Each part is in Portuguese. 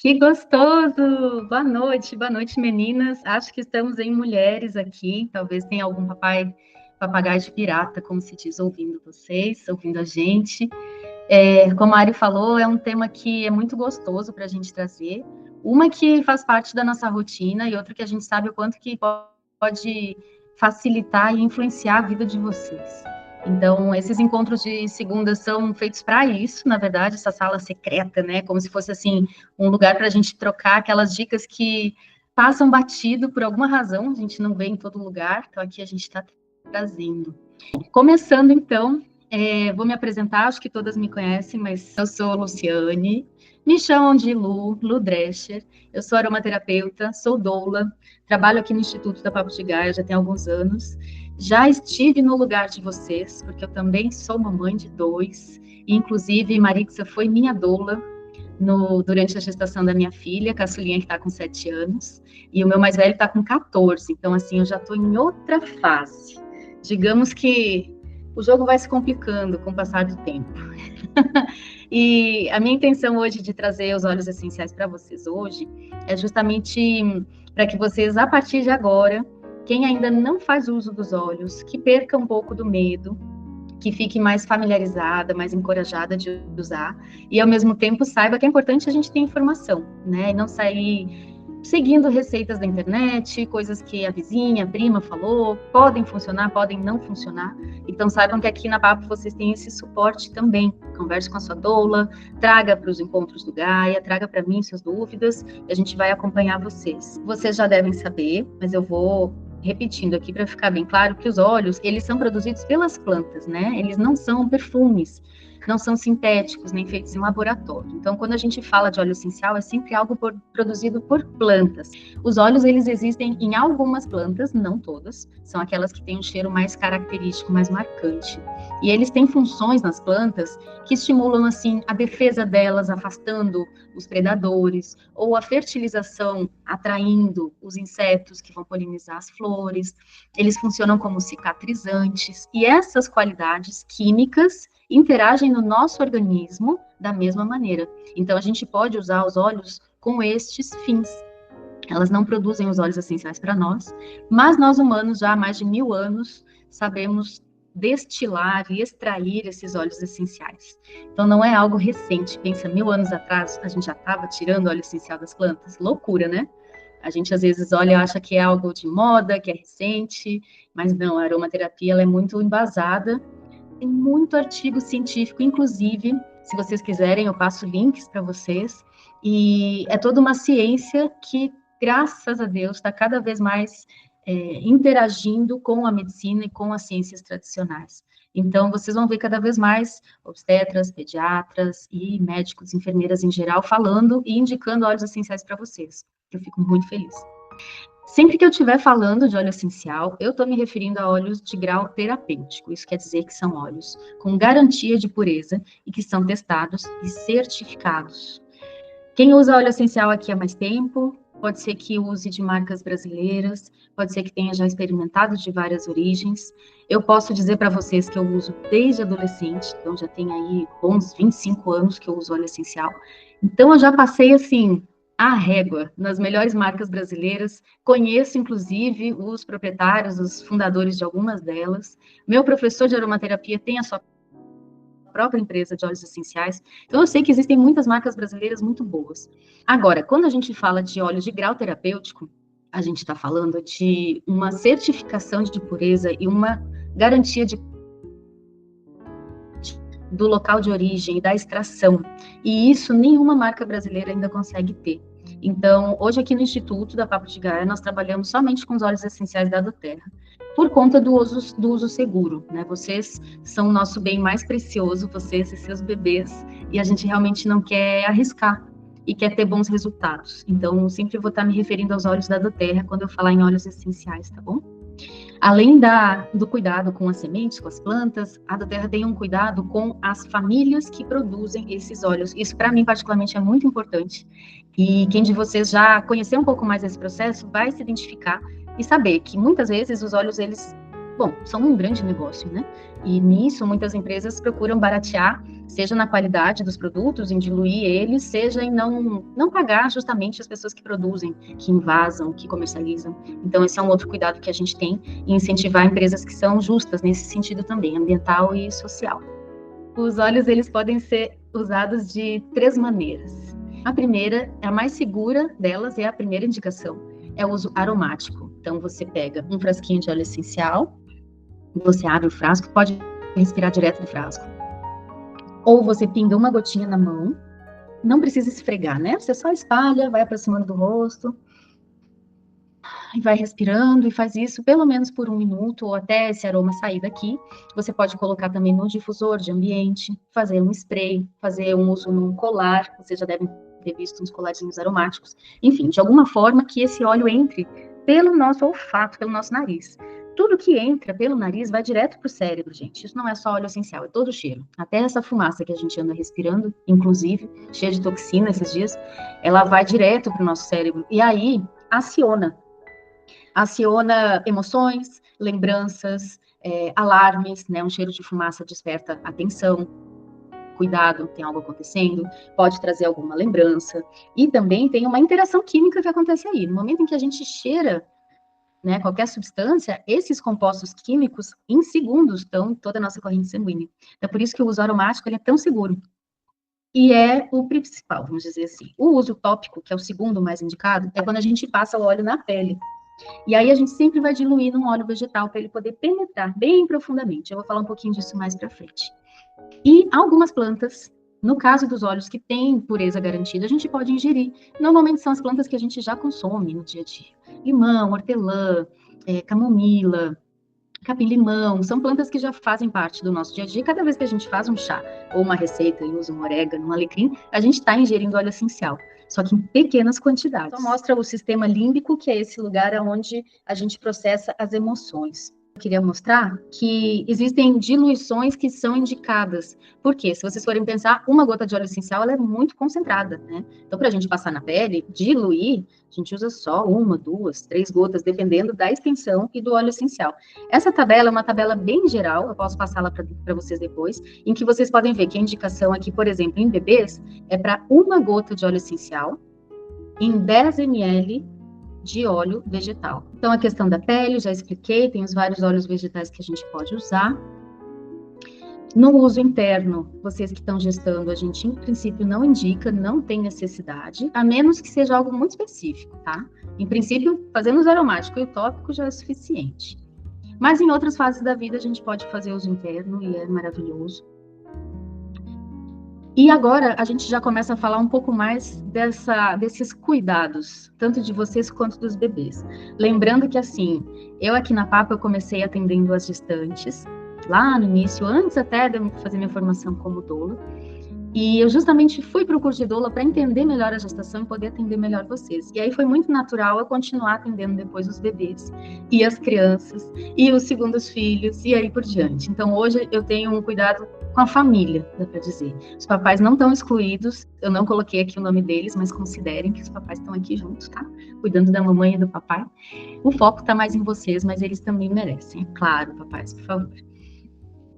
Que gostoso! Boa noite, meninas. Acho que estamos em mulheres aqui. Talvez tenha algum papagaio de pirata, como se diz, ouvindo vocês, ouvindo a gente. Como a Ari falou, é um tema que é muito gostoso para a gente trazer. Uma que faz parte da nossa rotina e outra que a gente sabe o quanto que pode facilitar e influenciar a vida de vocês. Então, esses encontros de segunda são feitos para isso, na verdade, essa sala secreta, né? Como se fosse assim um lugar para a gente trocar aquelas dicas que passam batido por alguma razão, a gente não vê em todo lugar, então aqui a gente está trazendo. Começando então, vou me apresentar, acho que todas me conhecem, mas eu sou Luciane, me chamam de Lu Drescher, eu sou aromaterapeuta, sou doula, trabalho aqui no Instituto da Papo de Gaia já tem alguns anos, já estive no lugar de vocês, porque eu também sou mamãe de dois, e inclusive Marixa foi minha doula durante a gestação da minha filha, caçulinha que está com 7 anos, e o meu mais velho está com 14, então assim, eu já estou em outra fase. Digamos que o jogo vai se complicando com o passar do tempo. E a minha intenção hoje de trazer os óleos essenciais para vocês hoje é justamente para que vocês, a partir de agora, quem ainda não faz uso dos óleos, que perca um pouco do medo, que fique mais familiarizada, mais encorajada de usar, e ao mesmo tempo saiba que é importante a gente ter informação, né? E não sair seguindo receitas da internet, coisas que a vizinha, a prima falou, podem funcionar, podem não funcionar. Então saibam que aqui na Papo vocês têm esse suporte também. Converse com a sua doula, traga para os encontros do Gaia, traga para mim suas dúvidas, e a gente vai acompanhar vocês. Vocês já devem saber, mas eu vou repetindo aqui para ficar bem claro que os óleos, eles são produzidos pelas plantas, né? Eles não são perfumes, não são sintéticos, nem feitos em laboratório. Então, quando a gente fala de óleo essencial, é sempre algo produzido por plantas. Os óleos, eles existem em algumas plantas, não todas, são aquelas que têm um cheiro mais característico, mais marcante. E eles têm funções nas plantas que estimulam, assim, a defesa delas, afastando os predadores, ou a fertilização, atraindo os insetos que vão polinizar as flores. Eles funcionam como cicatrizantes, e essas qualidades químicas interagem no nosso organismo da mesma maneira. Então, a gente pode usar os óleos com estes fins. Elas não produzem os óleos essenciais para nós, mas nós humanos, já há mais de 1000 anos, sabemos destilar e extrair esses óleos essenciais. Então, não é algo recente. Pensa, 1000 anos atrás, a gente já estava tirando óleo essencial das plantas. Loucura, né? A gente, às vezes, olha e acha que é algo de moda, que é recente, mas não, a aromaterapia ela é muito embasada. Tem muito artigo científico, inclusive, se vocês quiserem, eu passo links para vocês. E é toda uma ciência que, graças a Deus, está cada vez mais interagindo com a medicina e com as ciências tradicionais. Então, vocês vão ver cada vez mais obstetras, pediatras e médicos, enfermeiras em geral, falando e indicando óleos essenciais para vocês. Eu fico muito feliz. Sempre que eu estiver falando de óleo essencial, eu estou me referindo a óleos de grau terapêutico. Isso quer dizer que são óleos com garantia de pureza e que são testados e certificados. Quem usa óleo essencial aqui há mais tempo, pode ser que use de marcas brasileiras, pode ser que tenha já experimentado de várias origens. Eu posso dizer para vocês que eu uso desde adolescente, então já tem aí bons 25 anos que eu uso óleo essencial. Então eu já passei assim a régua nas melhores marcas brasileiras, conheço inclusive os proprietários, os fundadores de algumas delas. Meu professor de aromaterapia tem a sua própria empresa de óleos essenciais, então eu sei que existem muitas marcas brasileiras muito boas. Agora, quando a gente fala de óleos de grau terapêutico, a gente está falando de uma certificação de pureza e uma garantia do local de origem e da extração, e isso nenhuma marca brasileira ainda consegue ter. Então, hoje aqui no Instituto da Papo de Gaia, nós trabalhamos somente com os óleos essenciais da doTERRA, por conta do uso seguro, né? Vocês são o nosso bem mais precioso, vocês e seus bebês, e a gente realmente não quer arriscar e quer ter bons resultados. Então, eu sempre vou estar me referindo aos óleos da doTERRA quando eu falar em óleos essenciais, tá bom? Além do cuidado com as sementes, com as plantas, a doTERRA tem um cuidado com as famílias que produzem esses óleos. Isso, para mim, particularmente, é muito importante. E quem de vocês já conheceu um pouco mais desse processo vai se identificar e saber que, muitas vezes, os óleos, eles bom, são um grande negócio, né? E nisso, muitas empresas procuram baratear, seja na qualidade dos produtos, em diluir eles, seja em não pagar justamente as pessoas que produzem, que invasam, que comercializam. Então, esse é um outro cuidado que a gente tem em incentivar empresas que são justas nesse sentido também, ambiental e social. Os óleos, eles podem ser usados de 3 maneiras. A primeira, a mais segura delas, é a primeira indicação, é o uso aromático. Então, você pega um frasquinho de óleo essencial, você abre o frasco, pode respirar direto do frasco. Ou você pinga uma gotinha na mão, não precisa esfregar, né? Você só espalha, vai aproximando do rosto, e vai respirando, e faz isso pelo menos por 1 minuto, ou até esse aroma sair daqui. Você pode colocar também no difusor de ambiente, fazer um spray, fazer um uso num colar, vocês já devem ter visto uns colarzinhos aromáticos. Enfim, de alguma forma que esse óleo entre pelo nosso olfato, pelo nosso nariz. Tudo que entra pelo nariz vai direto para o cérebro, gente. Isso não é só óleo essencial, é todo o cheiro. Até essa fumaça que a gente anda respirando, inclusive, cheia de toxina esses dias, ela vai direto para o nosso cérebro. E aí, aciona emoções, lembranças, alarmes, né? Um cheiro de fumaça desperta atenção, cuidado, tem algo acontecendo, pode trazer alguma lembrança. E também tem uma interação química que acontece aí. No momento em que a gente cheira, né, qualquer substância, esses compostos químicos, em segundos, estão em toda a nossa corrente sanguínea. É por isso que o uso aromático ele é tão seguro. E é o principal, vamos dizer assim. O uso tópico, que é o segundo mais indicado, é quando a gente passa o óleo na pele. E aí a gente sempre vai diluir num óleo vegetal para ele poder penetrar bem profundamente. Eu vou falar um pouquinho disso mais para frente. E algumas plantas, no caso dos óleos que têm pureza garantida, a gente pode ingerir. Normalmente são as plantas que a gente já consome no dia a dia. Limão, hortelã, camomila, capim-limão, são plantas que já fazem parte do nosso dia a dia. Cada vez que a gente faz um chá ou uma receita e usa um orégano, um alecrim, a gente está ingerindo óleo essencial, só que em pequenas quantidades. Só mostra o sistema límbico, que é esse lugar onde a gente processa as emoções. Eu queria mostrar que existem diluições que são indicadas. Por quê? Se vocês forem pensar, uma gota de óleo essencial ela é muito concentrada, né? Então, para a gente passar na pele, diluir, a gente usa só 1, 2, 3 gotas, dependendo da extensão e do óleo essencial. Essa tabela é uma tabela bem geral, eu posso passá-la para vocês depois, em que vocês podem ver que a indicação aqui, por exemplo, em bebês, é para 1 gota de óleo essencial em 10 ml de óleo vegetal. Então, a questão da pele, já expliquei, tem os vários óleos vegetais que a gente pode usar. No uso interno, vocês que estão gestando, a gente, em princípio, não indica, não tem necessidade, a menos que seja algo muito específico, tá? Em princípio, fazendo uso aromático e o tópico já é suficiente. Mas em outras fases da vida, a gente pode fazer uso interno e é maravilhoso. E agora a gente já começa a falar um pouco mais desses cuidados, tanto de vocês quanto dos bebês. Lembrando que, assim, eu aqui na Papa eu comecei atendendo as gestantes, lá no início, antes até de eu fazer minha formação como doula. E eu justamente fui para o curso de doula para entender melhor a gestação e poder atender melhor vocês. E aí foi muito natural eu continuar atendendo depois os bebês, e as crianças, e os segundos filhos, e aí por diante. Então hoje eu tenho um cuidado com a família, dá para dizer. Os papais não estão excluídos, eu não coloquei aqui o nome deles, mas considerem que os papais estão aqui juntos, tá? Cuidando da mamãe e do papai. O foco está mais em vocês, mas eles também merecem, é claro, papais, por favor.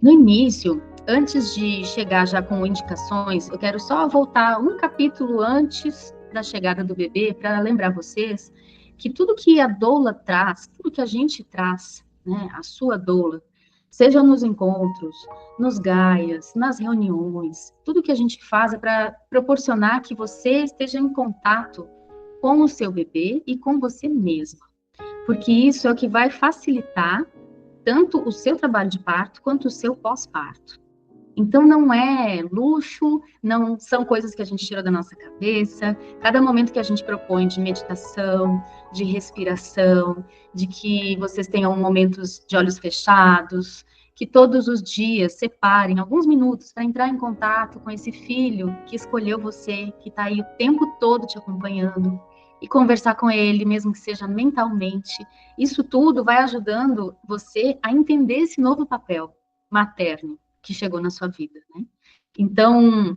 No início, antes de chegar já com indicações, eu quero só voltar um capítulo antes da chegada do bebê para lembrar vocês que tudo que a doula traz, tudo que a gente traz, né, a sua doula, seja nos encontros, nos gaias, nas reuniões, tudo que a gente faz é para proporcionar que você esteja em contato com o seu bebê e com você mesma, porque isso é o que vai facilitar tanto o seu trabalho de parto quanto o seu pós-parto. Então, não é luxo, não são coisas que a gente tira da nossa cabeça. Cada momento que a gente propõe de meditação, de respiração, de que vocês tenham momentos de olhos fechados, que todos os dias separem alguns minutos para entrar em contato com esse filho que escolheu você, que está aí o tempo todo te acompanhando, e conversar com ele, mesmo que seja mentalmente. Isso tudo vai ajudando você a entender esse novo papel materno que chegou na sua vida, né? Então,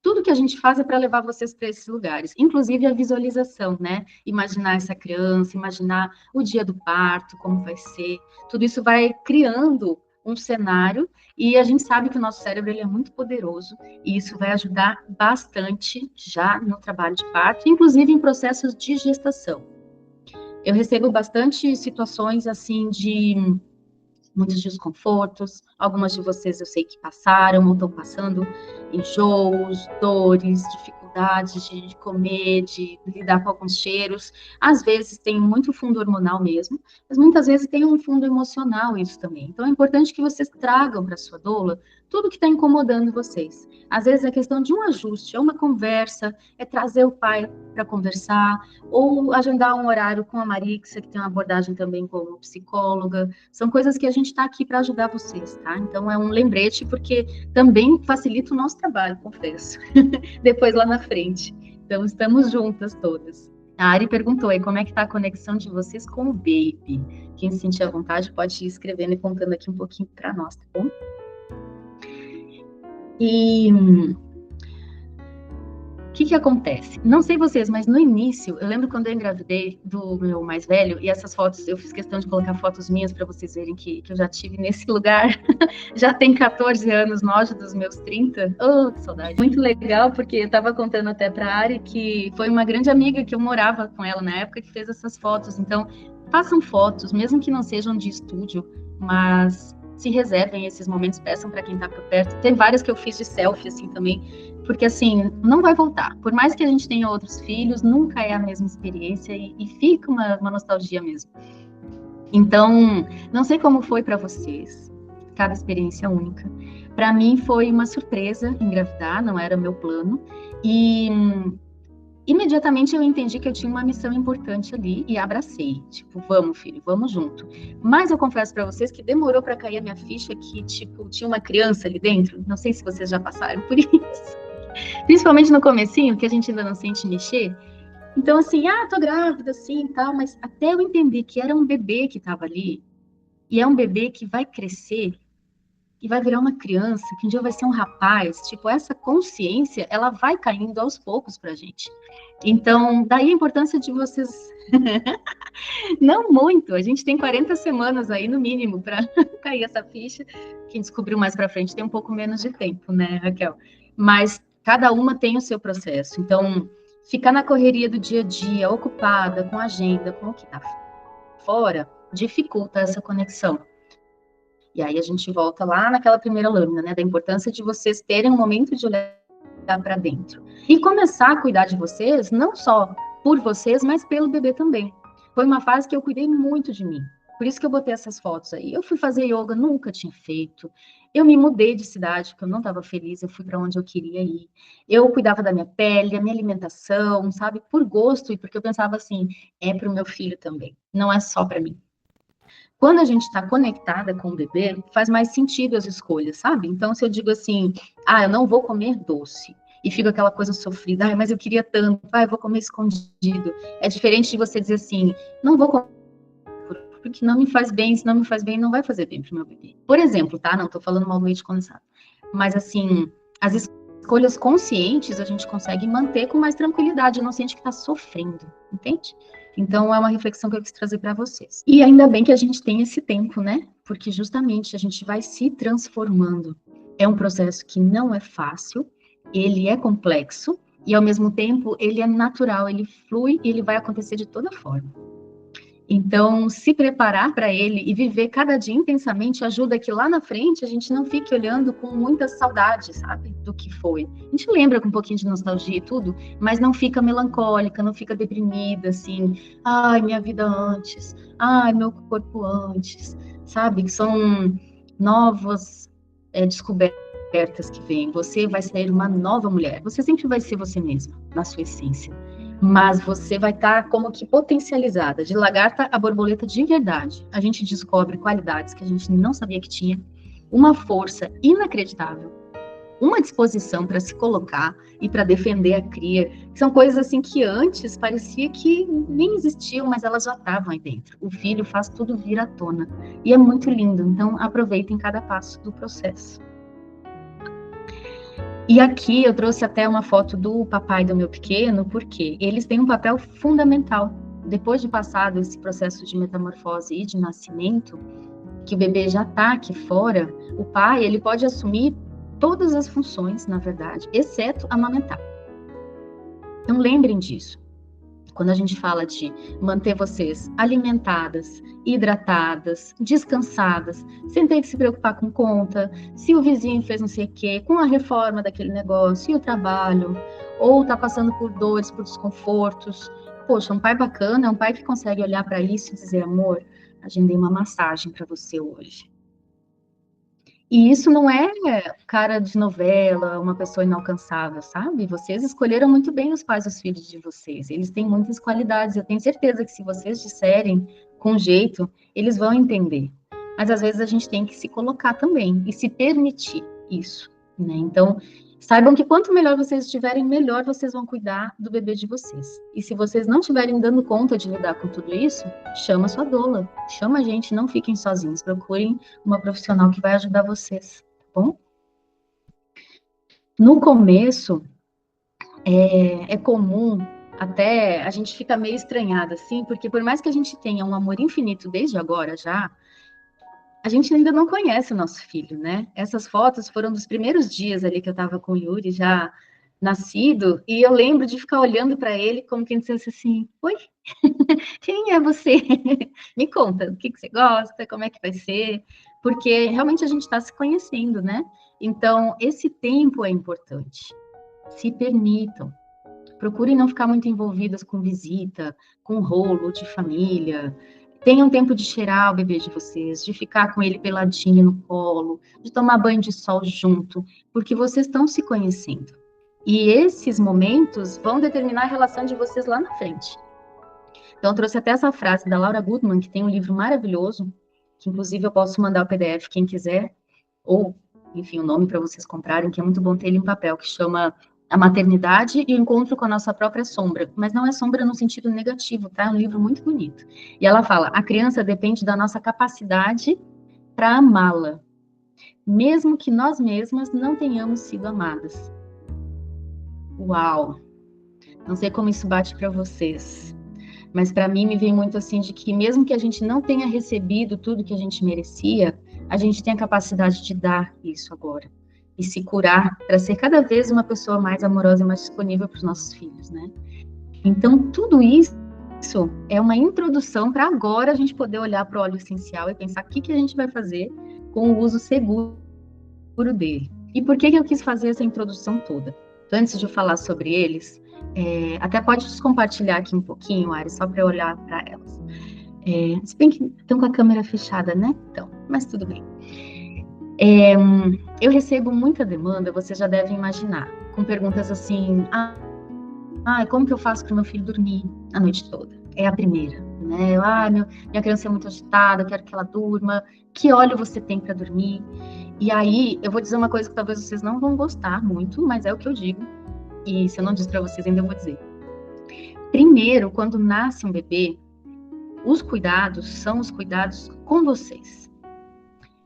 tudo que a gente faz é para levar vocês para esses lugares, inclusive a visualização, né? Imaginar essa criança, imaginar o dia do parto, como vai ser. Tudo isso vai criando um cenário e a gente sabe que o nosso cérebro ele é muito poderoso e isso vai ajudar bastante já no trabalho de parto, inclusive em processos de gestação. Eu recebo bastante situações assim de muitos desconfortos, algumas de vocês eu sei que passaram ou estão passando enjoos, dores, dificuldades de comer, de lidar com alguns cheiros. Às vezes tem muito fundo hormonal mesmo, mas muitas vezes tem um fundo emocional isso também. Então é importante que vocês tragam para sua doula tudo que está incomodando vocês. Às vezes é questão de um ajuste, é uma conversa, é trazer o pai para conversar, ou agendar um horário com a Marixa, que tem uma abordagem também como psicóloga. São coisas que a gente está aqui para ajudar vocês, tá? Então é um lembrete, porque também facilita o nosso trabalho, confesso, depois lá na frente. Então estamos juntas todas. A Ari perguntou aí como é que está a conexão de vocês com o Baby. Quem se sentir à vontade pode ir escrevendo e contando aqui um pouquinho para nós, tá bom? E o que acontece? Não sei vocês, mas no início, eu lembro quando eu engravidei do meu mais velho, e essas fotos, eu fiz questão de colocar fotos minhas para vocês verem que eu já tive nesse lugar. Já tem 14 anos, no auge dos meus 30. Oh, que saudade. Muito legal, porque eu estava contando até para a Ari que foi uma grande amiga que eu morava com ela na época que fez essas fotos. Então, façam fotos, mesmo que não sejam de estúdio, mas se reservem esses momentos, peçam para quem está por perto. Tem várias que eu fiz de selfie, assim, também, porque, assim, não vai voltar. Por mais que a gente tenha outros filhos, nunca é a mesma experiência e fica uma nostalgia mesmo. Então, não sei como foi para vocês, cada experiência é única. Para mim foi uma surpresa engravidar, não era meu plano, e imediatamente eu entendi que eu tinha uma missão importante ali e abracei. Tipo, vamos, filho, vamos junto. Mas eu confesso para vocês que demorou para cair a minha ficha que, tipo, tinha uma criança ali dentro. Não sei se vocês já passaram por isso. Principalmente no comecinho, que a gente ainda não sente mexer. Então, assim, tô grávida, assim, e tal, mas até eu entender que era um bebê que estava ali, e é um bebê que vai crescer, e vai virar uma criança, que um dia vai ser um rapaz, tipo, essa consciência, ela vai caindo aos poucos pra gente. Então, daí a importância de vocês, não muito, a gente tem 40 semanas aí no mínimo para cair essa ficha, quem descobriu mais para frente tem um pouco menos de tempo, né, Raquel? Mas cada uma tem o seu processo, então ficar na correria do dia a dia, ocupada com a agenda, com o que está fora, dificulta essa conexão. E aí a gente volta lá naquela primeira lâmina, né, da importância de vocês terem um momento de olhar para dentro. E começar a cuidar de vocês, não só por vocês, mas pelo bebê também. Foi uma fase que eu cuidei muito de mim. Por isso que eu botei essas fotos aí. Eu fui fazer yoga, nunca tinha feito. Eu me mudei de cidade, porque eu não estava feliz, eu fui para onde eu queria ir. Eu cuidava da minha pele, da minha alimentação, sabe? Por gosto e porque eu pensava assim, é para o meu filho também, não é só para mim. Quando a gente está conectada com o bebê, faz mais sentido as escolhas, sabe? Então, se eu digo assim, eu não vou comer doce, e fica aquela coisa sofrida, mas eu queria tanto, eu vou comer escondido. É diferente de você dizer assim, não vou comer porque não me faz bem, se não me faz bem, não vai fazer bem para o meu bebê. Por exemplo, tá? Não estou falando mal do leite condensado. Mas, assim, as escolhas conscientes a gente consegue manter com mais tranquilidade, não sente que está sofrendo, entende? Então, é uma reflexão que eu quis trazer para vocês. E ainda bem que a gente tem esse tempo, né? Porque justamente a gente vai se transformando. É um processo que não é fácil, ele é complexo, e ao mesmo tempo ele é natural, ele flui e ele vai acontecer de toda forma. Então, se preparar para ele e viver cada dia intensamente ajuda que lá na frente a gente não fique olhando com muita saudade, sabe, do que foi. A gente lembra com um pouquinho de nostalgia e tudo, mas não fica melancólica, não fica deprimida, assim, ai, minha vida antes, ai, meu corpo antes, sabe? São novas descobertas que vêm. Você vai ser uma nova mulher. Você sempre vai ser você mesma, na sua essência. Mas você vai estar como que potencializada, de lagarta a borboleta de verdade. A gente descobre qualidades que a gente não sabia que tinha, uma força inacreditável, uma disposição para se colocar e para defender a cria. São coisas assim que antes parecia que nem existiam, mas elas já estavam aí dentro. O filho faz tudo vir à tona. E é muito lindo, então aproveitem cada passo do processo. E aqui eu trouxe até uma foto do papai do meu pequeno, porque eles têm um papel fundamental. Depois de passado esse processo de metamorfose e de nascimento, que o bebê já está aqui fora, o pai, ele pode assumir todas as funções, na verdade, exceto amamentar. Então lembrem disso. Quando a gente fala de manter vocês alimentadas, hidratadas, descansadas, sem ter que se preocupar com conta, se o vizinho fez não sei o quê, com a reforma daquele negócio, e o trabalho, ou está passando por dores, por desconfortos. Poxa, um pai bacana é um pai que consegue olhar para isso e dizer, amor, agendei uma massagem para você hoje. E isso não é cara de novela, uma pessoa inalcançável, sabe? Vocês escolheram muito bem os pais dos filhos de vocês. Eles têm muitas qualidades. Eu tenho certeza que se vocês disserem com jeito, eles vão entender. Mas às vezes a gente tem que se colocar também e se permitir isso, né? Então, saibam que quanto melhor vocês estiverem, melhor vocês vão cuidar do bebê de vocês. E se vocês não estiverem dando conta de lidar com tudo isso, chama sua doula, chama a gente, não fiquem sozinhos, procurem uma profissional que vai ajudar vocês, tá bom? No começo, é comum, até a gente fica meio estranhada, assim, porque por mais que a gente tenha um amor infinito desde agora já, a gente ainda não conhece o nosso filho, né? Essas fotos foram dos primeiros dias ali que eu estava com o Yuri, já nascido, e eu lembro de ficar olhando para ele como quem dissesse assim, oi, quem é você? Me conta, o que você gosta, como é que vai ser? Porque realmente a gente está se conhecendo, né? Então, esse tempo é importante. Se permitam. Procurem não ficar muito envolvidas com visita, com rolo de família. Tenham tempo de cheirar o bebê de vocês, de ficar com ele peladinho no colo, de tomar banho de sol junto, porque vocês estão se conhecendo. E esses momentos vão determinar a relação de vocês lá na frente. Então, eu trouxe até essa frase da Laura Goodman, que tem um livro maravilhoso, que inclusive eu posso mandar o PDF quem quiser, ou, enfim, o nome para vocês comprarem, que é muito bom ter ele em papel, que chama A Maternidade e o Encontro com a Nossa Própria Sombra. Mas não é sombra no sentido negativo, tá? É um livro muito bonito. E ela fala: a criança depende da nossa capacidade para amá-la, mesmo que nós mesmas não tenhamos sido amadas. Uau! Não sei como isso bate para vocês. Mas para mim me vem muito assim de que mesmo que a gente não tenha recebido tudo que a gente merecia, a gente tem a capacidade de dar isso agora e se curar para ser cada vez uma pessoa mais amorosa e mais disponível para os nossos filhos, né? Então tudo isso é uma introdução para agora a gente poder olhar para o óleo essencial e pensar o que a gente vai fazer com o uso seguro dele. E por que eu quis fazer essa introdução toda? Então, antes de eu falar sobre eles, até pode compartilhar aqui um pouquinho, Ari, só para eu olhar para elas. Se bem que estão com a câmera fechada, né? Então, mas tudo bem. Eu recebo muita demanda, você já deve imaginar, com perguntas assim: como que eu faço para o meu filho dormir a noite toda? É a primeira, né? Minha criança é muito agitada, eu quero que ela durma. Que óleo você tem para dormir? E aí, eu vou dizer uma coisa que talvez vocês não vão gostar muito, mas é o que eu digo. E se eu não disse para vocês, ainda eu vou dizer. Primeiro, quando nasce um bebê, os cuidados são os cuidados com vocês.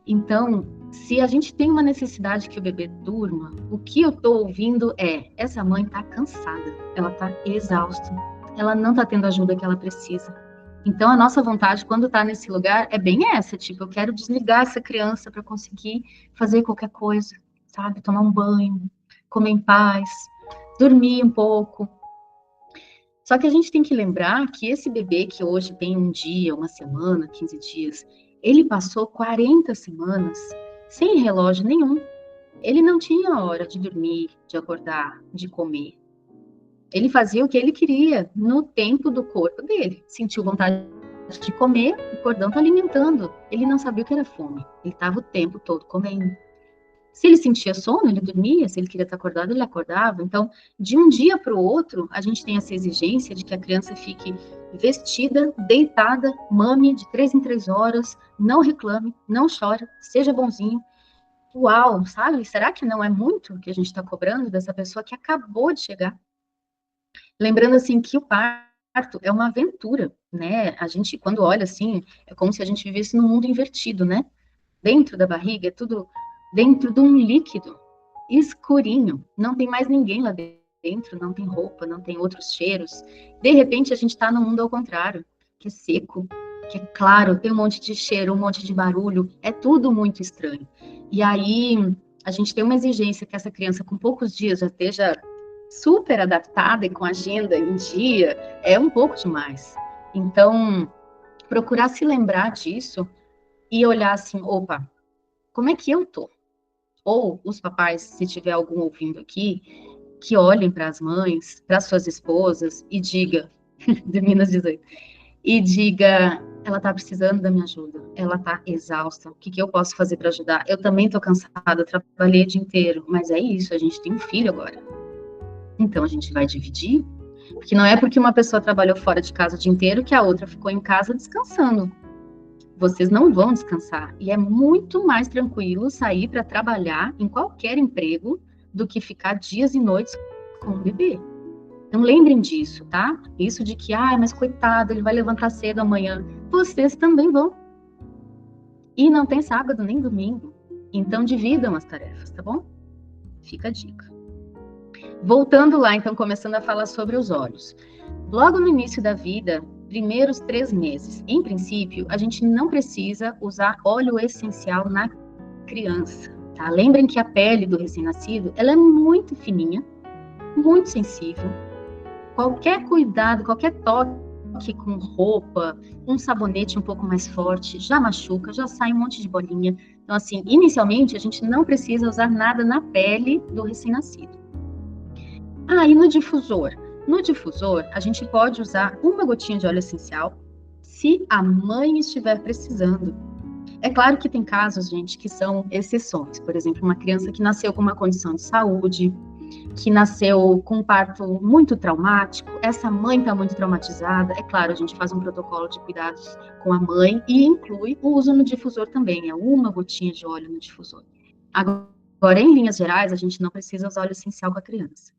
Então, se a gente tem uma necessidade que o bebê durma, o que eu estou ouvindo é: essa mãe está cansada, ela está exausta, ela não está tendo a ajuda que ela precisa. Então, a nossa vontade, quando está nesse lugar, é bem essa, tipo, eu quero desligar essa criança para conseguir fazer qualquer coisa, sabe? Tomar um banho, comer em paz, dormir um pouco. Só que a gente tem que lembrar que esse bebê que hoje tem um dia, uma semana, 15 dias, ele passou 40 semanas sem relógio nenhum. Ele não tinha hora de dormir, de acordar, de comer. Ele fazia o que ele queria no tempo do corpo dele. Sentiu vontade de comer, o cordão está alimentando. Ele não sabia o que era fome. Ele estava o tempo todo comendo. Se ele sentia sono, ele dormia. Se ele queria estar acordado, ele acordava. Então, de um dia para o outro, a gente tem essa exigência de que a criança fique vestida, deitada, mame de 3 em 3 horas, não reclame, não chore, seja bonzinho. Uau, sabe? Será que não é muito que a gente está cobrando dessa pessoa que acabou de chegar? Lembrando, assim, que o parto é uma aventura, né? A gente, quando olha assim, é como se a gente vivesse num mundo invertido, né? Dentro da barriga é tudo dentro de um líquido. escurinho, não tem mais ninguém lá dentro, não tem roupa, não tem outros cheiros. De repente, a gente está no mundo ao contrário, que é seco, que é claro, tem um monte de cheiro, um monte de barulho, é tudo muito estranho. E aí, a gente tem uma exigência que essa criança, com poucos dias, já esteja super adaptada e com agenda em dia, é um pouco demais. Então, procurar se lembrar disso e olhar assim, opa, como é que eu tô? Ou os papais, se tiver algum ouvindo aqui, que olhem para as mães, para suas esposas e diga, de Minas 18, e diga, ela está precisando da minha ajuda, ela está exausta, o que, que eu posso fazer para ajudar? Eu também estou cansada, trabalhei o dia inteiro, mas é isso, a gente tem um filho agora. Então a gente vai dividir, porque não é porque uma pessoa trabalhou fora de casa o dia inteiro que a outra ficou em casa descansando. Vocês não vão descansar. E é muito mais tranquilo sair para trabalhar em qualquer emprego do que ficar dias e noites com o bebê. Então lembrem disso, tá? Isso de que, mas coitado, ele vai levantar cedo amanhã. Vocês também vão. E não tem sábado nem domingo. Então dividam as tarefas, tá bom? Fica a dica. Voltando lá, então, começando a falar sobre os olhos. Logo no início da vida, primeiros 3 meses, em princípio, a gente não precisa usar óleo essencial na criança, tá? Lembrem que a pele do recém-nascido, ela é muito fininha, muito sensível. Qualquer cuidado, qualquer toque com roupa, um sabonete um pouco mais forte, já machuca, já sai um monte de bolinha. Então, assim, inicialmente, a gente não precisa usar nada na pele do recém-nascido. E no difusor? No difusor, a gente pode usar uma gotinha de óleo essencial se a mãe estiver precisando. É claro que tem casos, gente, que são exceções. Por exemplo, uma criança que nasceu com uma condição de saúde, que nasceu com um parto muito traumático, essa mãe está muito traumatizada. É claro, a gente faz um protocolo de cuidados com a mãe e inclui o uso no difusor também, é uma gotinha de óleo no difusor. Agora, em linhas gerais, a gente não precisa usar óleo essencial com a criança.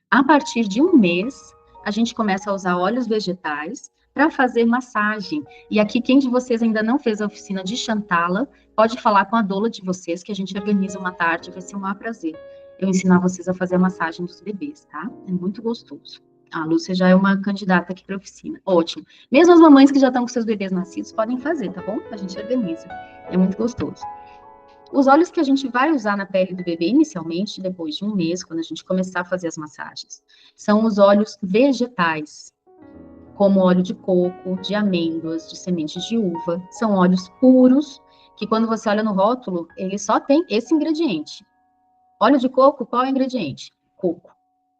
A partir de 1 mês, a gente começa a usar óleos vegetais para fazer massagem. E aqui, quem de vocês ainda não fez a oficina de Chantala, pode falar com a doula de vocês, que a gente organiza uma tarde, vai ser um maior prazer eu ensinar vocês a fazer a massagem dos bebês, tá? É muito gostoso. A Lúcia já é uma candidata aqui para a oficina. Ótimo. Mesmo as mamães que já estão com seus bebês nascidos podem fazer, tá bom? A gente organiza. É muito gostoso. Os óleos que a gente vai usar na pele do bebê inicialmente, depois de 1 mês, quando a gente começar a fazer as massagens, são os óleos vegetais, como óleo de coco, de amêndoas, de sementes de uva. São óleos puros, que quando você olha no rótulo, ele só tem esse ingrediente. Óleo de coco, qual é o ingrediente? Coco.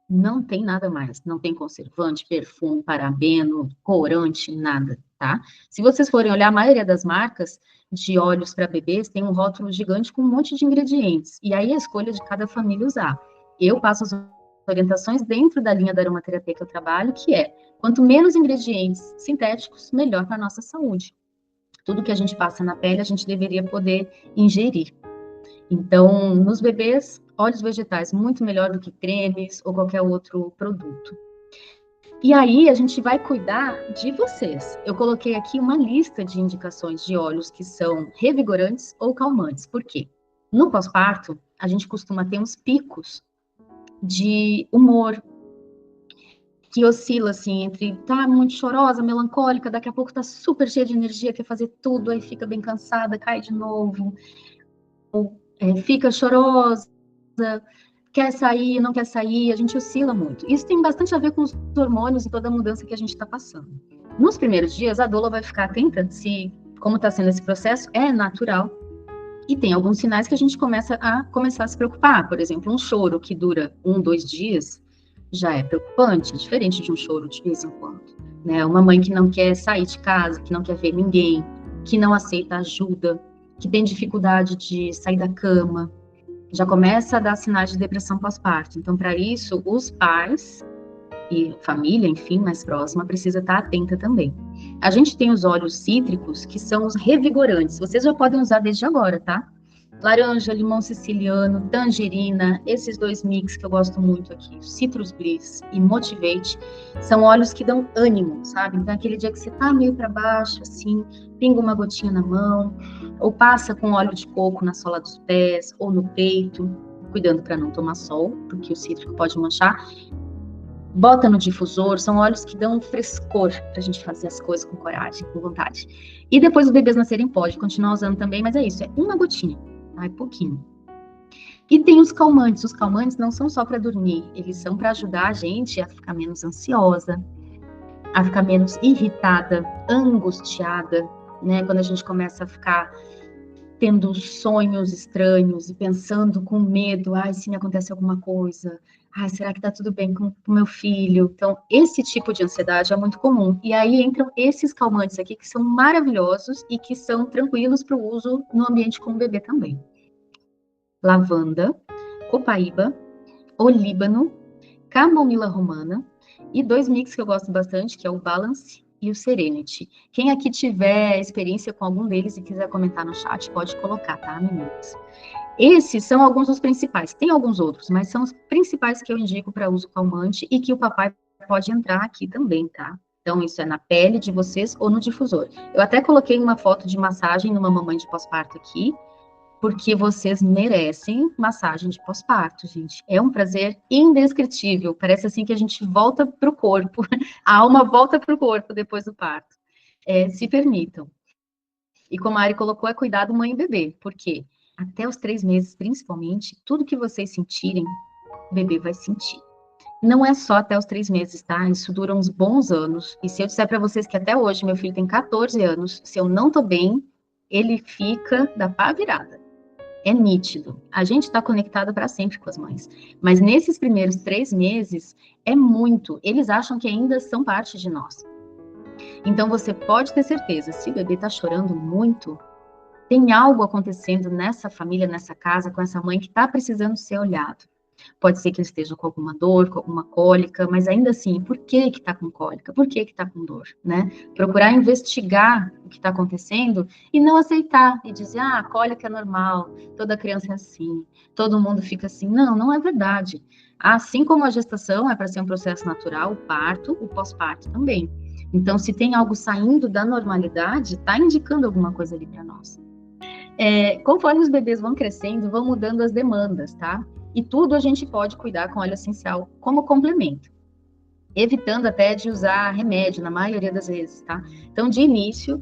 Não tem nada mais. Não tem conservante, perfume, parabeno, corante, nada, tá? Se vocês forem olhar, a maioria das marcas de óleos para bebês tem um rótulo gigante com um monte de ingredientes. E aí a escolha de cada família usar. Eu passo as orientações dentro da linha da aromaterapia que eu trabalho, que é, quanto menos ingredientes sintéticos, melhor para a nossa saúde. Tudo que a gente passa na pele, a gente deveria poder ingerir. Então, nos bebês, óleos vegetais, muito melhor do que cremes ou qualquer outro produto. E aí, a gente vai cuidar de vocês. Eu coloquei aqui uma lista de indicações de óleos que são revigorantes ou calmantes. Por quê? No pós-parto, a gente costuma ter uns picos de humor, que oscila, assim, entre tá muito chorosa, melancólica, daqui a pouco tá super cheia de energia, quer fazer tudo, aí fica bem cansada, cai de novo, ou fica chorosa, quer sair, não quer sair, a gente oscila muito. Isso tem bastante a ver com os hormônios e toda a mudança que a gente está passando. Nos primeiros dias, a doula vai ficar atenta se, como está sendo esse processo, é natural. E tem alguns sinais que a gente começa a se preocupar. Por exemplo, um choro que dura 1, 2 dias já é preocupante, é diferente de um choro de vez em quando. Né? Uma mãe que não quer sair de casa, que não quer ver ninguém, que não aceita ajuda, que tem dificuldade de sair da cama, já começa a dar sinais de depressão pós-parto. Então, para isso, os pais e família, enfim, mais próxima, precisa estar atenta também. A gente tem os óleos cítricos, que são os revigorantes. Vocês já podem usar desde agora, tá? Laranja, limão siciliano, tangerina, esses 2 mix que eu gosto muito aqui, Citrus Bliss e Motivate, são óleos que dão ânimo, sabe? Então, aquele dia que você tá meio para baixo, assim, pinga uma gotinha na mão, ou passa com óleo de coco na sola dos pés, ou no peito. cuidando para não tomar sol, porque o cítrico pode manchar. Bota no difusor, são óleos que dão frescor para a gente fazer as coisas com coragem, com vontade. E depois os bebês nascerem, pode continuar usando também, mas é isso, é uma gotinha, tá? É pouquinho. E tem os calmantes não são só para dormir, eles são para ajudar a gente a ficar menos ansiosa, a ficar menos irritada, angustiada, né? Quando a gente começa a ficar tendo sonhos estranhos e pensando com medo, ai, se me acontece alguma coisa, ai, será que tá tudo bem com o meu filho? Então, esse tipo de ansiedade é muito comum. E aí entram esses calmantes aqui que são maravilhosos e que são tranquilos para o uso no ambiente com o bebê também. Lavanda, copaíba, olíbano, camomila romana e 2 mix que eu gosto bastante, que é o Balance e o Serenity. Quem aqui tiver experiência com algum deles e quiser comentar no chat, pode colocar, tá, meninas? Esses são alguns dos principais. Tem alguns outros, mas são os principais que eu indico para uso calmante e que o papai pode entrar aqui também, tá? Então, isso é na pele de vocês ou no difusor. Eu até coloquei uma foto de massagem numa mamãe de pós-parto aqui, porque vocês merecem massagem de pós-parto, gente. É um prazer indescritível. Parece assim que a gente volta para o corpo, a alma volta para o corpo depois do parto. Se permitam. E como a Ari colocou, é cuidado mãe e bebê. Por quê? Até os 3 meses, principalmente, tudo que vocês sentirem, o bebê vai sentir. Não é só até os 3 meses, tá? Isso dura uns bons anos. E se eu disser para vocês que até hoje meu filho tem 14 anos, se eu não tô bem, ele fica da pá virada. É nítido. A gente está conectado para sempre com as mães. Mas nesses primeiros 3 meses, é muito. Eles acham que ainda são parte de nós. Então, você pode ter certeza, se o bebê está chorando muito, tem algo acontecendo nessa família, nessa casa, com essa mãe que está precisando ser olhado. Pode ser que ele esteja com alguma dor, com alguma cólica, mas ainda assim, por que que está com cólica? Por que que está com dor, né? Procurar investigar o que está acontecendo e não aceitar e dizer, ah, a cólica é normal, toda criança é assim, todo mundo fica assim. Não, não é verdade. Assim como a gestação é para ser um processo natural, o parto, o pós-parto também. Então, se tem algo saindo da normalidade, está indicando alguma coisa ali para nós. Conforme os bebês vão crescendo, vão mudando as demandas, tá? E tudo a gente pode cuidar com óleo essencial como complemento, evitando até de usar remédio na maioria das vezes, tá? Então, de início,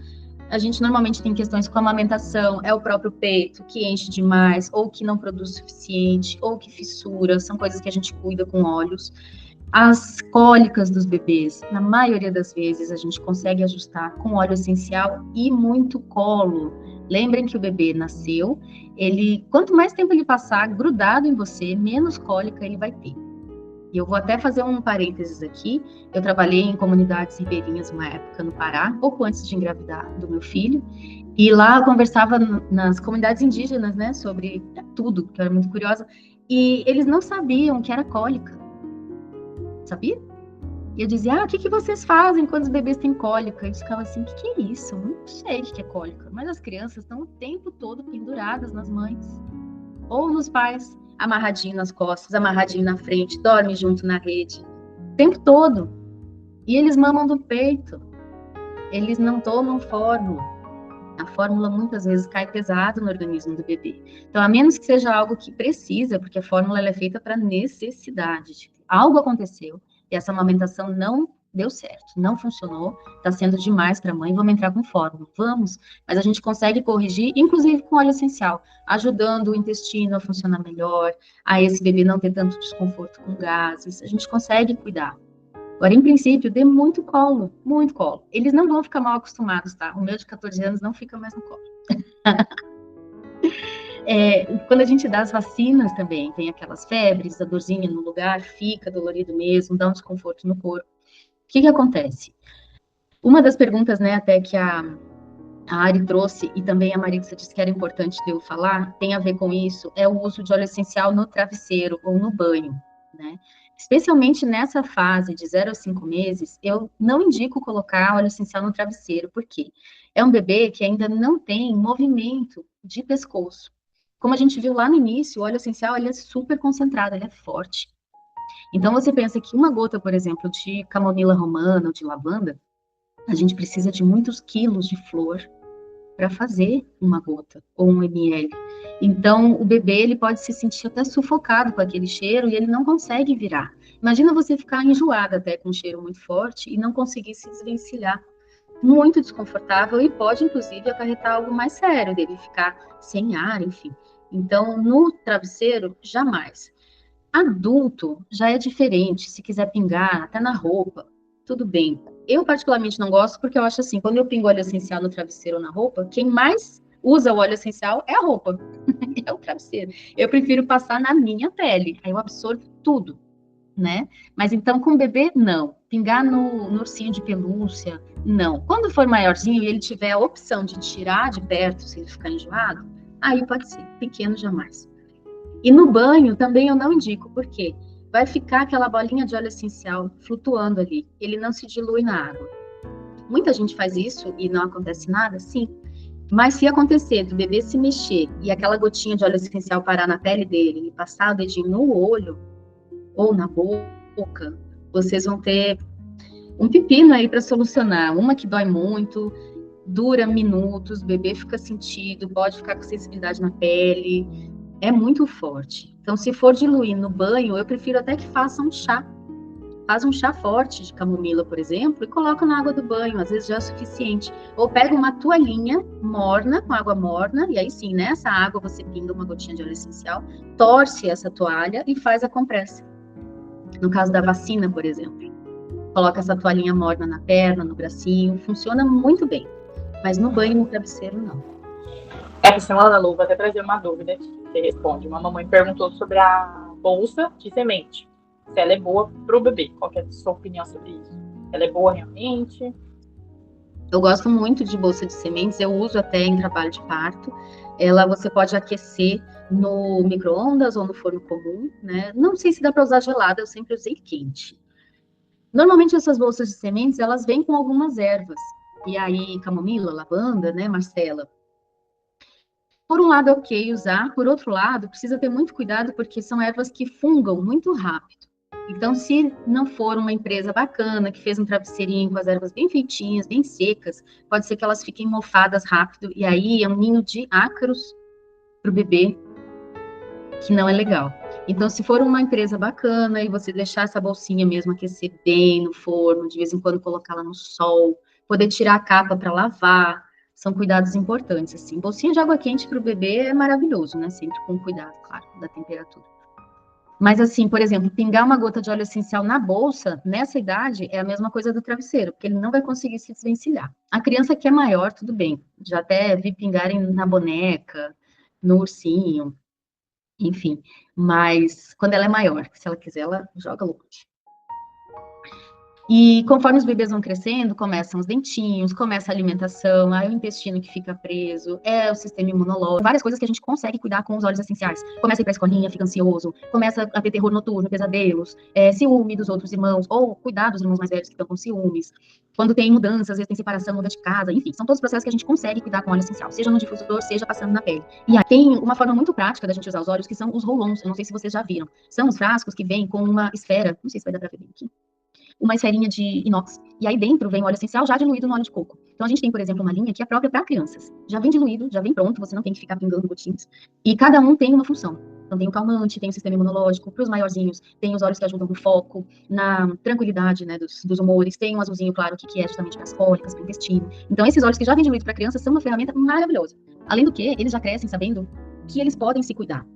a gente normalmente tem questões com a amamentação, é o próprio peito que enche demais, ou que não produz o suficiente, ou que fissura, são coisas que a gente cuida com óleos. As cólicas dos bebês, na maioria das vezes, a gente consegue ajustar com óleo essencial e muito colo. Lembrem que o bebê nasceu, quanto mais tempo ele passar grudado em você, menos cólica ele vai ter. E eu vou até fazer um parênteses aqui. Eu trabalhei em comunidades ribeirinhas uma época no Pará, pouco antes de engravidar do meu filho, e lá eu conversava nas comunidades indígenas, né, sobre tudo, que eu era muito curiosa, e eles não sabiam que era cólica. Sabia? E eu dizia, o que vocês fazem quando os bebês têm cólica? E eles ficavam assim, o que é isso? Eu não sei o que é cólica. Mas as crianças estão o tempo todo penduradas nas mães. Ou nos pais, amarradinho nas costas, amarradinho na frente, dorme junto na rede. O tempo todo. E eles mamam do peito. Eles não tomam fórmula. A fórmula muitas vezes cai pesado no organismo do bebê. Então, a menos que seja algo que precisa, porque a fórmula ela é feita para necessidade. Algo aconteceu e essa amamentação não deu certo, não funcionou, está sendo demais para a mãe, vamos entrar com fórmula. Vamos, mas a gente consegue corrigir, inclusive com óleo essencial, ajudando o intestino a funcionar melhor, a esse bebê não ter tanto desconforto com gases, a gente consegue cuidar. Agora, em princípio, dê muito colo, muito colo. Eles não vão ficar mal acostumados, tá? O meu de 14 anos não fica mais no colo. Quando a gente dá as vacinas também, tem aquelas febres, a dorzinha no lugar, fica dolorido mesmo, dá um desconforto no corpo. O que acontece? Uma das perguntas, né, até que a Ari trouxe, e também a Maritza disse que era importante de eu falar, tem a ver com isso, é o uso de óleo essencial no travesseiro ou no banho, né? Especialmente nessa fase de 0 a 5 meses, eu não indico colocar óleo essencial no travesseiro, porque é um bebê que ainda não tem movimento de pescoço. Como a gente viu lá no início, o óleo essencial ele é super concentrado, ele é forte. Então, você pensa que uma gota, por exemplo, de camomila romana ou de lavanda, a gente precisa de muitos quilos de flor para fazer uma gota ou 1 ml. Então, o bebê, ele pode se sentir até sufocado com aquele cheiro e ele não consegue virar. Imagina você ficar enjoada até com um cheiro muito forte e não conseguir se desvencilhar. Muito desconfortável e pode, inclusive, acarretar algo mais sério, dele ficar sem ar, enfim. Então, no travesseiro, jamais. Adulto já é diferente, se quiser pingar, até na roupa, tudo bem. Eu particularmente não gosto porque eu acho assim, quando eu pingo óleo essencial no travesseiro ou na roupa, quem mais usa o óleo essencial é a roupa, é o travesseiro. Eu prefiro passar na minha pele, aí eu absorvo tudo, né? Mas então com o bebê, não. Pingar no ursinho de pelúcia, não. Quando for maiorzinho e ele tiver a opção de tirar de perto, se ele ficar enjoado, aí pode ser, pequeno jamais. E no banho também eu não indico, porque vai ficar aquela bolinha de óleo essencial flutuando ali, ele não se dilui na água. Muita gente faz isso e não acontece nada, sim. Mas se acontecer do bebê se mexer e aquela gotinha de óleo essencial parar na pele dele e passar o dedinho no olho ou na boca, vocês vão ter um pepino aí para solucionar. Uma que dói muito, dura minutos, o bebê fica sentido, pode ficar com sensibilidade na pele, é muito forte. Então, se for diluir no banho, eu prefiro até que faça um chá. Faz um chá forte de camomila, por exemplo, e coloca na água do banho, às vezes já é o suficiente. Ou pega uma toalhinha morna, com água morna, e aí sim, nessa água você pinga uma gotinha de óleo essencial, torce essa toalha e faz a compressa. No caso da vacina, por exemplo. Coloca essa toalhinha morna na perna, no bracinho, funciona muito bem. Mas no banho, no travesseiro, não. Semana, Lu, vou até trazer uma dúvida que você responde. Uma mamãe perguntou sobre a bolsa de semente. Se ela é boa para o bebê. Qual é a sua opinião sobre isso? Ela é boa realmente? Eu gosto muito de bolsa de sementes, eu uso até em trabalho de parto. Ela você pode aquecer no micro-ondas ou no forno comum, né? Não sei se dá para usar gelada, eu sempre usei quente. Normalmente essas bolsas de sementes, elas vêm com algumas ervas. E aí, camomila, lavanda, né, Marcela? Por um lado, é ok usar, por outro lado, precisa ter muito cuidado porque são ervas que fungam muito rápido. Então, se não for uma empresa bacana, que fez um travesseirinho com as ervas bem feitinhas, bem secas, pode ser que elas fiquem mofadas rápido, e aí é um ninho de ácaros para o bebê, que não é legal. Então, se for uma empresa bacana e você deixar essa bolsinha mesmo aquecer bem no forno, de vez em quando colocá-la no sol, poder tirar a capa para lavar, são cuidados importantes, assim. Bolsinha de água quente para o bebê é maravilhoso, né? Sempre com cuidado, claro, da temperatura. Mas, assim, por exemplo, pingar uma gota de óleo essencial na bolsa, nessa idade, é a mesma coisa do travesseiro, porque ele não vai conseguir se desvencilhar. A criança que é maior, tudo bem. Já até vi pingarem na boneca, no ursinho, enfim. Mas quando ela é maior, se ela quiser, ela joga longe. E conforme os bebês vão crescendo, começam os dentinhos, começa a alimentação, aí o intestino que fica preso, é o sistema imunológico, várias coisas que a gente consegue cuidar com os óleos essenciais. Começa a ir pra escolinha, fica ansioso, começa a ter terror noturno, pesadelos, ciúme dos outros irmãos, ou cuidar dos irmãos mais velhos que estão com ciúmes. Quando tem mudanças, às vezes tem separação, muda de casa, enfim, são todos os processos que a gente consegue cuidar com óleo essencial, seja no difusor, seja passando na pele. E aí tem uma forma muito prática da gente usar os óleos, que são os roll-ons, eu não sei se vocês já viram. São os frascos que vêm com uma esfera, não sei se vai dar pra ver bem aqui, uma esferinha de inox. E aí dentro vem o óleo essencial já diluído no óleo de coco. Então a gente tem, por exemplo, uma linha que é própria para crianças. Já vem diluído, já vem pronto, você não tem que ficar pingando gotinhas. E cada um tem uma função. Então tem o calmante, tem o sistema imunológico, para os maiorzinhos, tem os óleos que ajudam no foco, na tranquilidade, né, dos humores, tem um azulzinho claro que é justamente para as cólicas, para o intestino. Então esses óleos que já vêm diluídos para crianças são uma ferramenta maravilhosa. Além do que, eles já crescem sabendo que eles podem se cuidar.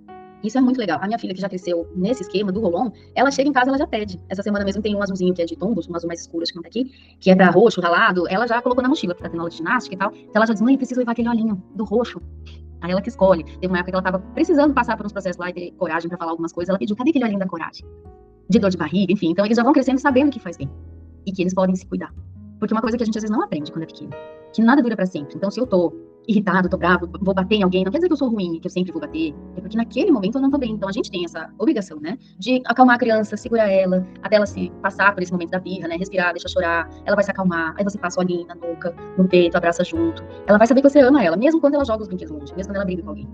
Isso é muito legal. A minha filha, que já cresceu nesse esquema do roll-on, ela chega em casa, ela já pede. Essa semana mesmo tem um azulzinho que é de tombos, um azul mais escuro, acho que não tá aqui, que é pra roxo, ralado. Ela já colocou na mochila, porque tá tendo aula de ginástica e tal. Então ela já diz, mãe, eu preciso levar aquele olhinho do roxo. Aí ela que escolhe. Teve uma época que ela tava precisando passar por uns processos lá e ter coragem pra falar algumas coisas. Ela pediu, cadê aquele olhinho da coragem? De dor de barriga, enfim. Então eles já vão crescendo sabendo que faz bem. E que eles podem se cuidar. Porque uma coisa que a gente às vezes não aprende quando é pequeno, que nada dura pra sempre. Então se eu tô irritado, tô bravo, vou bater em alguém, não quer dizer que eu sou ruim, que eu sempre vou bater, é porque naquele momento eu não tô bem. Então a gente tem essa obrigação, né, de acalmar a criança, segurar ela, até ela se passar por esse momento da birra, né, respirar, deixar chorar, ela vai se acalmar, aí você passa o olhinho na nuca, no peito, abraça junto, ela vai saber que você ama ela, mesmo quando ela joga os brinquedos longe, mesmo quando ela briga com alguém.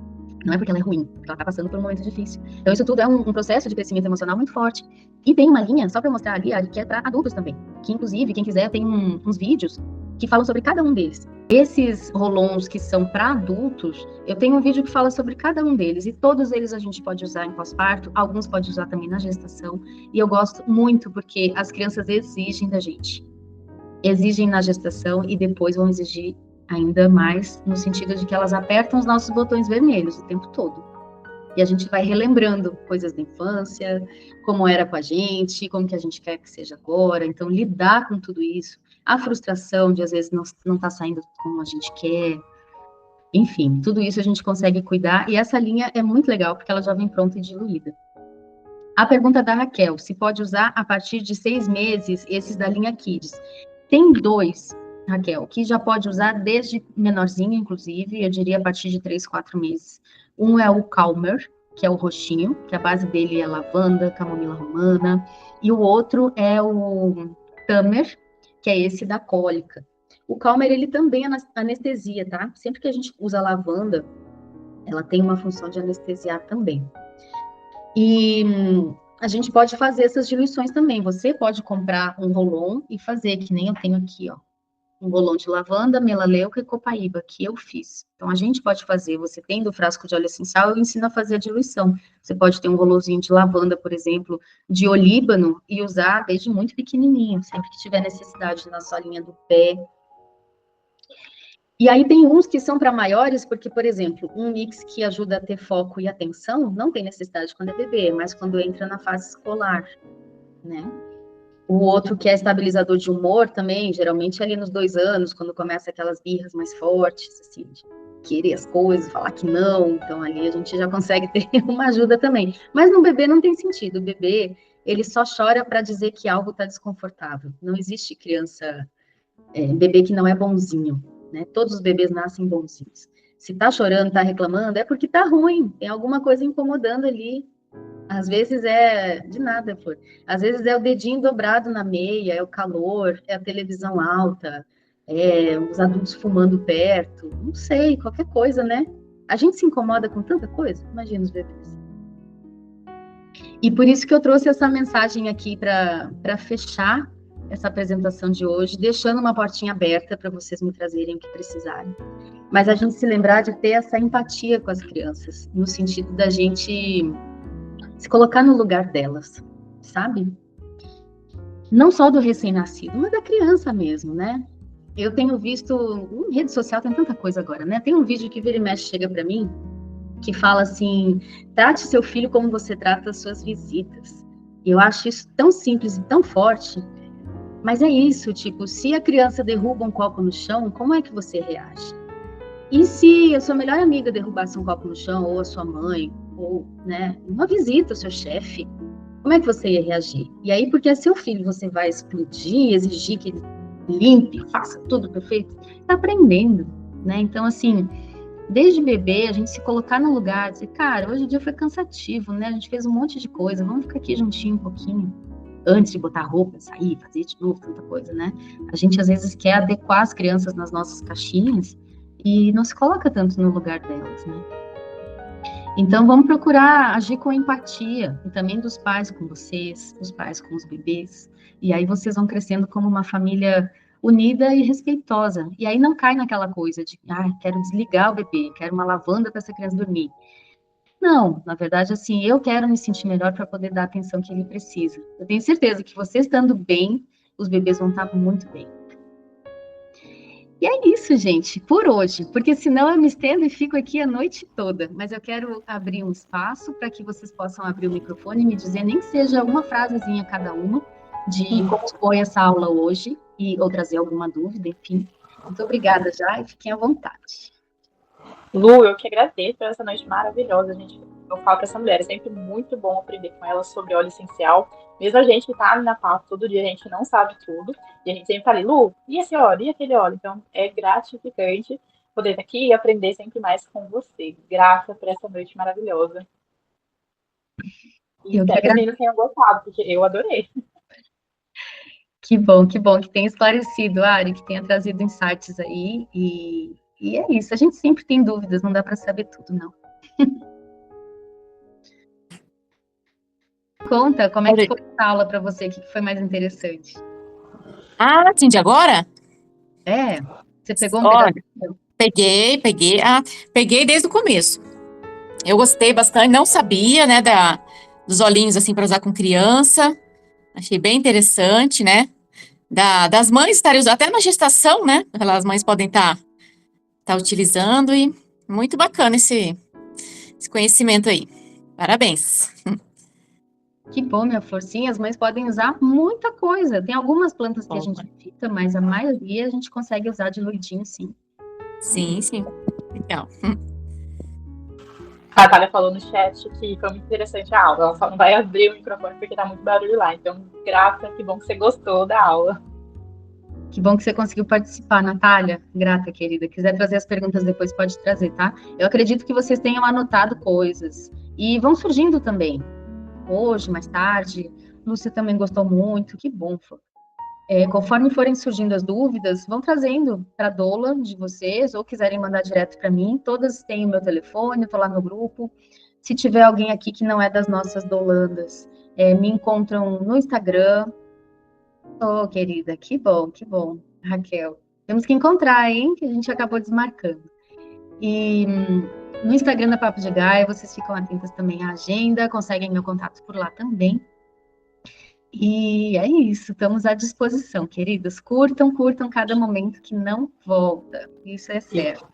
Não é porque ela é ruim, porque ela tá passando por um momento difícil. Então isso tudo é um processo de crescimento emocional muito forte. E tem uma linha, só pra mostrar ali, que é pra adultos também, que inclusive, quem quiser, tem uns vídeos que falam sobre cada um deles. Esses rolons que são para adultos, eu tenho um vídeo que fala sobre cada um deles, e todos eles a gente pode usar em pós-parto, alguns pode usar também na gestação, e eu gosto muito porque as crianças exigem da gente. Exigem na gestação e depois vão exigir ainda mais, no sentido de que elas apertam os nossos botões vermelhos o tempo todo. E a gente vai relembrando coisas da infância, como era com a gente, como que a gente quer que seja agora. Então, lidar com tudo isso, a frustração de às vezes não tá saindo como a gente quer. Enfim, tudo isso a gente consegue cuidar. E essa linha é muito legal, porque ela já vem pronta e diluída. A pergunta da Raquel, se pode usar a partir de 6 meses, esses da linha Kids. Tem 2, Raquel, que já pode usar desde menorzinho, inclusive, eu diria a partir de 3, 4 meses. Um é o Calmer, que é o roxinho, que a base dele é lavanda, camomila romana, e o outro é o Tamer, que é esse da cólica. O Calmer, ele também é anestesia, tá? Sempre que a gente usa lavanda, ela tem uma função de anestesiar também. E a gente pode fazer essas diluições também. Você pode comprar um rolon e fazer, que nem eu tenho aqui, ó. Um rolão de lavanda, melaleuca e copaíba, que eu fiz. Então, a gente pode fazer, você tendo o frasco de óleo essencial, eu ensino a fazer a diluição. Você pode ter um rolãozinho de lavanda, por exemplo, de olíbano, e usar desde muito pequenininho, sempre que tiver necessidade, na solinha do pé. E aí tem uns que são para maiores, porque, por exemplo, um mix que ajuda a ter foco e atenção, não tem necessidade quando é bebê, mas quando entra na fase escolar, né? O outro que é estabilizador de humor também, geralmente ali nos 2 anos, quando começa aquelas birras mais fortes, assim, de querer as coisas, falar que não, então ali a gente já consegue ter uma ajuda também. Mas no bebê não tem sentido, o bebê, ele só chora para dizer que algo está desconfortável. Não existe criança, bebê que não é bonzinho, né? Todos os bebês nascem bonzinhos. Se tá chorando, tá reclamando, é porque tá ruim, tem alguma coisa incomodando ali. Às vezes é de nada, pô. Às vezes é o dedinho dobrado na meia, é o calor, é a televisão alta, é os adultos fumando perto, não sei, qualquer coisa, né? A gente se incomoda com tanta coisa, imagina os bebês. E por isso que eu trouxe essa mensagem aqui para fechar essa apresentação de hoje, deixando uma portinha aberta para vocês me trazerem o que precisarem. Mas a gente se lembrar de ter essa empatia com as crianças, no sentido da gente se colocar no lugar delas, sabe? Não só do recém-nascido, mas da criança mesmo, né? Eu tenho visto, em rede social tem tanta coisa agora, né? Tem um vídeo que vira e mexe, chega para mim, que fala assim, trate seu filho como você trata as suas visitas. E eu acho isso tão simples e tão forte, mas é isso, tipo, se a criança derruba um copo no chão, como é que você reage? E se a sua melhor amiga derrubasse um copo no chão, ou a sua mãe, ou, né, uma visita ao seu chefe, como é que você ia reagir? E aí, porque é seu filho, você vai explodir, exigir que ele limpe, faça tudo perfeito? Tá aprendendo, né? Então, assim, desde bebê, a gente se colocar no lugar, dizer, cara, hoje o dia foi cansativo, né? A gente fez um monte de coisa, vamos ficar aqui juntinho um pouquinho, antes de botar roupa, sair, fazer de novo, tanta coisa, né? A gente, às vezes, quer adequar as crianças nas nossas caixinhas e não se coloca tanto no lugar delas, né? Então, vamos procurar agir com empatia, e também dos pais com vocês, os pais com os bebês, e aí vocês vão crescendo como uma família unida e respeitosa, e aí não cai naquela coisa de, quero desligar o bebê, quero uma lavanda para essa criança dormir. Não, na verdade, assim, eu quero me sentir melhor para poder dar a atenção que ele precisa. Eu tenho certeza que você estando bem, os bebês vão estar muito bem. E é isso, gente, por hoje, porque senão eu me estendo e fico aqui a noite toda. Mas eu quero abrir um espaço para que vocês possam abrir o microfone e me dizer, nem que seja uma frasezinha cada uma, de como foi essa aula hoje, ou trazer alguma dúvida, enfim. Muito obrigada já e fiquem à vontade. Lu, eu que agradeço por essa noite maravilhosa, gente. Eu falo para essa mulher, é sempre muito bom aprender com ela sobre óleo essencial. Mesmo a gente que tá na pauta todo dia, a gente não sabe tudo. E a gente sempre fala, Lu, e esse óleo, e aquele óleo? Então, é gratificante poder estar aqui e aprender sempre mais com você. Graças por essa noite maravilhosa. E espero que os meninos tenham gostado, porque eu adorei. Que bom que tenha esclarecido, Ari, que tenha trazido insights aí. E é isso, a gente sempre tem dúvidas, não dá para saber tudo, não. Conta, como é que foi a aula para você? O que foi mais interessante? Sim, de agora? É? Você pegou um Olha, pedacinho? peguei desde o começo. Eu gostei bastante, não sabia, né, dos olhinhos assim para usar com criança. Achei bem interessante, né? Das mães estarem usando, até na gestação, né? As mães podem estar utilizando e muito bacana esse conhecimento aí. Parabéns. Que bom, minha flor. Sim, as mães podem usar muita coisa. Tem algumas plantas que a Bom, gente evita, mas a maioria a gente consegue usar diluidinho, sim. sim, sim. Legal. A Natália falou no chat que foi muito interessante a aula. Ela só não vai abrir o microfone porque tá muito barulho lá. Então, Graça, que bom que você gostou da aula. Que bom que você conseguiu participar, Natália. Grata, querida. Quiser trazer as perguntas depois, pode trazer, tá? Eu acredito que vocês tenham anotado coisas. E vão surgindo também. Hoje, mais tarde. Lúcia também gostou muito. Que bom, Flor. Conforme forem surgindo as dúvidas, vão trazendo para a doula de vocês, ou quiserem mandar direto para mim. Todas têm o meu telefone, estou lá no grupo. Se tiver alguém aqui que não é das nossas doulandas, me encontram no Instagram. Oh, querida, que bom, Raquel. Temos que encontrar, hein? Que a gente acabou desmarcando. E no Instagram da Papo de Gaia, vocês ficam atentas também à agenda, conseguem meu contato por lá também. E é isso, estamos à disposição, queridas. Curtam cada momento que não volta. Isso é certo.